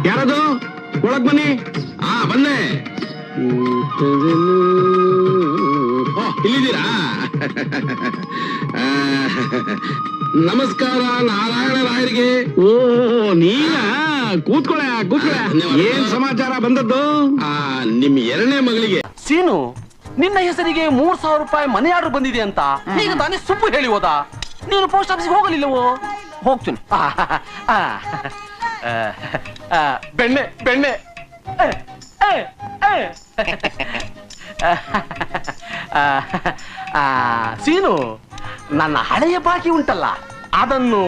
ಯಾರದು? ಒಳಗ್ ಬನ್ನಿ. ಬಂದೆ. ಇಲ್ಲಿದ್ದೀರಾ? ನಮಸ್ಕಾರ ನಾರಾಯಣ ರಾಯರಿಗೆ. ಓ ನೀನಾ? ಕೂತ್ಕೊಳ. ಏನ್ ಸಮಾಚಾರ ಬಂದದ್ದು? ನಿಮ್ ಎರಡನೇ ಮಗಳಿಗೆ ಸೀನು, ನಿನ್ನ ಹೆಸರಿಗೆ 3,000 ರೂಪಾಯಿ ಮನೆ ಆರ್ಡರ್ ಬಂದಿದೆ ಅಂತ ಈಗ ತಾನೇ ಸುಬ್ಬು ಹೇಳಿ ಹೋದ. ನೀನು ಪೋಸ್ಟ್ ಆಫೀಸ್ಗೆ ಹೋಗಲಿಲ್ಲವೋ? ಹೋಗ್ತೀನಿ. ಬೆಣ್ಣೆ ಬೆಣ್ಣೆ. ಸೀನು, ನನ್ನ ಹಳೆಯ ಬಾಕಿ ಉಂಟಲ್ಲ, ಅದನ್ನು